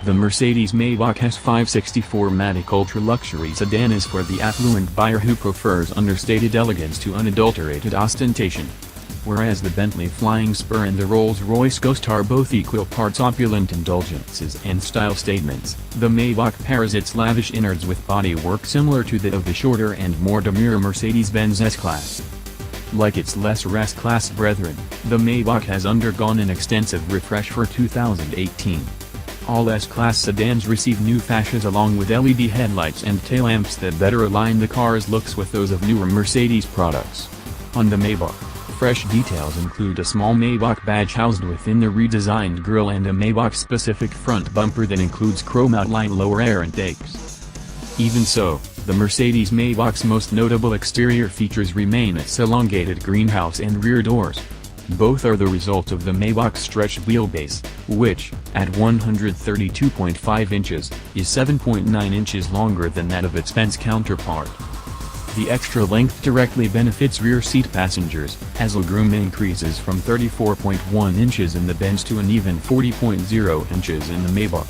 The Mercedes-Maybach S560 4Matic ultra-luxury sedan is for the affluent buyer who prefers understated elegance to unadulterated ostentation. Whereas the Bentley Flying Spur and the Rolls-Royce Ghost are both equal parts opulent indulgences and style statements, the Maybach pairs its lavish innards with bodywork similar to that of the shorter and more demure Mercedes-Benz S-class. Like its lesser S-class brethren, the Maybach has undergone an extensive refresh for 2018. All S-class sedans receive new fascias along with LED headlights and taillamps that better align the car's looks with those of newer Mercedes products. On the Maybach, fresh details include a small Maybach badge housed within the redesigned grille and a Maybach-specific front bumper that includes chrome outline lower air intakes. Even so, the Mercedes-Maybach's most notable exterior features remain its elongated greenhouse and rear doors. Both are the result of the Maybach stretched wheelbase, which, at 132.5 inches, is 7.9 inches longer than that of its Benz counterpart. The extra length directly benefits rear seat passengers, as legroom increases from 34.1 inches in the Benz to an even 40.0 inches in the Maybach.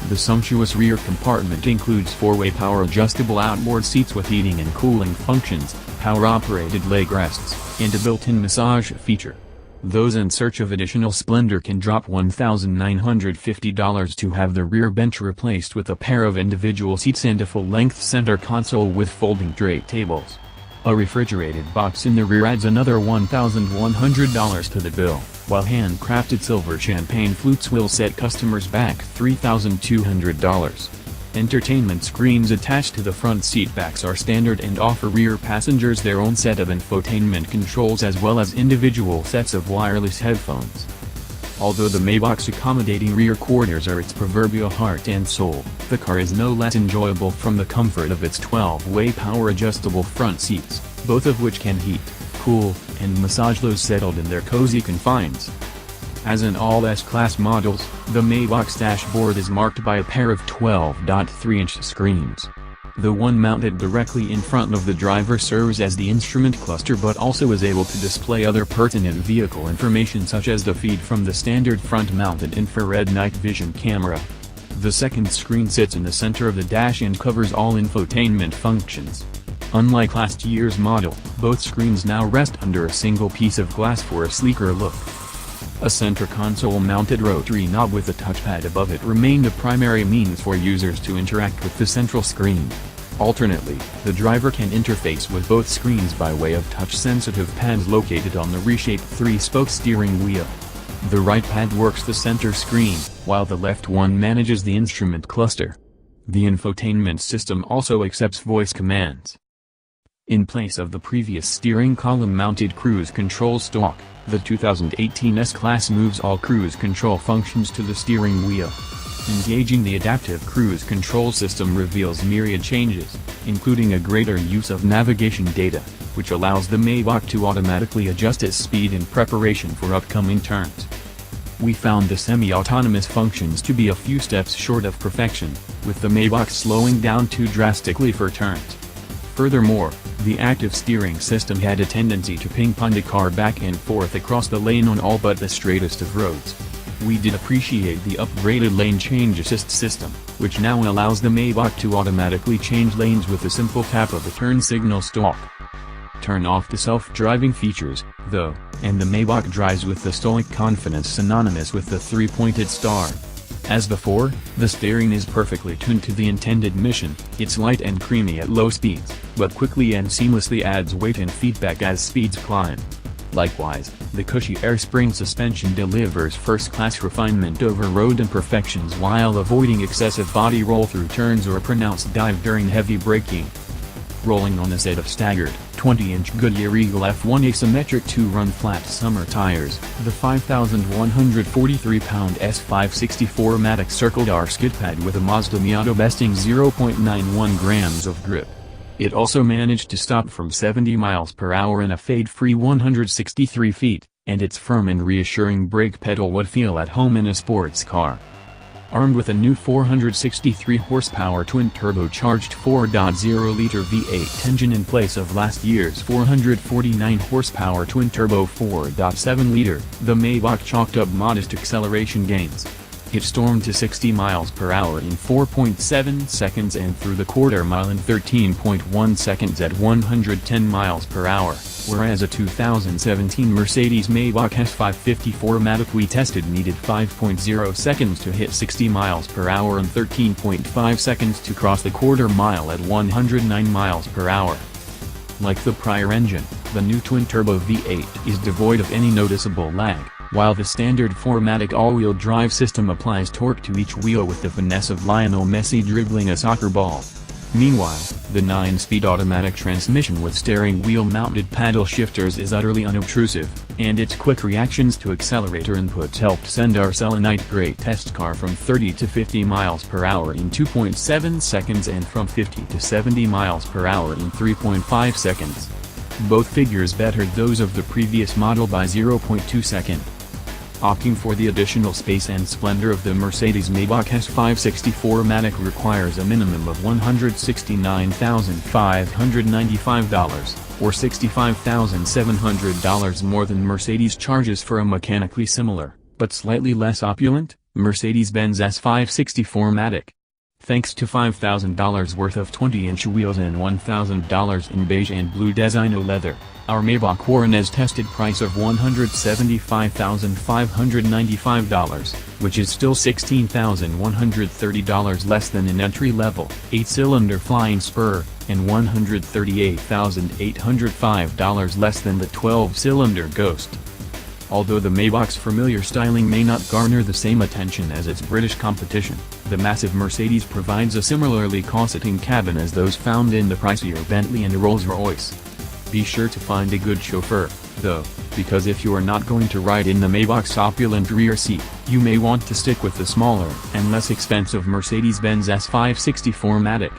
The sumptuous rear compartment includes four-way power-adjustable outboard seats with heating and cooling functions, power-operated leg rests, and a built-in massage feature. Those in search of additional splendor can drop $1,950 to have the rear bench replaced with a pair of individual seats and a full-length center console with folding tray tables. A refrigerated box in the rear adds another $1,100 to the bill, while handcrafted silver champagne flutes will set customers back $3,200. Entertainment screens attached to the front seat backs are standard and offer rear passengers their own set of infotainment controls as well as individual sets of wireless headphones. Although the Maybach's accommodating rear quarters are its proverbial heart and soul, the car is no less enjoyable from the comfort of its 12-way power-adjustable front seats, both of which can heat, cool, and massage those settled in their cozy confines. As in all S-Class models, the Maybach's dashboard is marked by a pair of 12.3-inch screens. The one mounted directly in front of the driver serves as the instrument cluster but also is able to display other pertinent vehicle information such as the feed from the standard front-mounted infrared night vision camera. The second screen sits in the center of the dash and covers all infotainment functions. Unlike last year's model, both screens now rest under a single piece of glass for a sleeker look. A center console-mounted rotary knob with a touchpad above it remained a primary means for users to interact with the central screen. Alternately, the driver can interface with both screens by way of touch-sensitive pads located on the reshaped three-spoke steering wheel. The right pad works the center screen, while the left one manages the instrument cluster. The infotainment system also accepts voice commands. In place of the previous steering column-mounted cruise control stalk, the 2018 S-Class moves all cruise control functions to the steering wheel. Engaging the adaptive cruise control system reveals myriad changes, including a greater use of navigation data, which allows the Maybach to automatically adjust its speed in preparation for upcoming turns. We found the semi-autonomous functions to be a few steps short of perfection, with the Maybach slowing down too drastically for turns. Furthermore, the active steering system had a tendency to ping-pong the car back and forth across the lane on all but the straightest of roads. We did appreciate the upgraded lane change assist system, which now allows the Maybach to automatically change lanes with a simple tap of the turn signal stalk. Turn off the self-driving features, though, and the Maybach drives with the stoic confidence synonymous with the three-pointed star. As before, the steering is perfectly tuned to the intended mission. It's light and creamy at low speeds, but quickly and seamlessly adds weight and feedback as speeds climb. Likewise, the cushy air spring suspension delivers first-class refinement over road imperfections while avoiding excessive body roll through turns or pronounced dive during heavy braking. Rolling on a set of staggered, 20-inch Goodyear Eagle F1 asymmetric 2-run flat summer tires, the 5,143-pound S560 4Matic circled R skid pad with a Mazda Miata besting 0.91 grams of grip. It also managed to stop from 70 miles per hour in a fade-free 163 feet, and its firm and reassuring brake pedal would feel at home in a sports car. Armed with a new 463 horsepower twin-turbocharged 4.0-liter V8 engine in place of last year's 449 horsepower twin-turbo 4.7-liter, the Maybach chalked up modest acceleration gains. It stormed to 60 miles per hour in 4.7 seconds and through the quarter mile in 13.1 seconds at 110 miles per hour, whereas a 2017 Mercedes-Maybach S560 4Matic we tested needed 5.0 seconds to hit 60 miles per hour and 13.5 seconds to cross the quarter mile at 109 miles per hour. Like the prior engine, the new twin-turbo V8 is devoid of any noticeable lag, while the standard 4Matic all-wheel drive system applies torque to each wheel with the finesse of Lionel Messi dribbling a soccer ball. Meanwhile, the 9-speed automatic transmission with steering wheel-mounted paddle shifters is utterly unobtrusive, and its quick reactions to accelerator inputs helped send our selenite-gray test car from 30 to 50 miles per hour in 2.7 seconds and from 50 to 70 miles per hour in 3.5 seconds. Both figures bettered those of the previous model by 0.2 seconds. Opting for the additional space and splendor of the Mercedes-Maybach S560 4Matic requires a minimum of $169,595, or $65,700 more than Mercedes charges for a mechanically similar, but slightly less opulent, Mercedes-Benz S560 4Matic. Thanks to $5,000 worth of 20-inch wheels and $1,000 in beige and blue designo leather, our Maybach Warren's tested price of $175,595, which is still $16,130 less than an entry-level, 8-cylinder Flying Spur, and $138,805 less than the 12-cylinder Ghost. Although the Maybach's familiar styling may not garner the same attention as its British competition, the massive Mercedes provides a similarly cosseting cabin as those found in the pricier Bentley and Rolls-Royce. Be sure to find a good chauffeur, though, because if you are not going to ride in the Maybach's opulent rear seat, you may want to stick with the smaller and less expensive Mercedes-Benz S560 4Matic.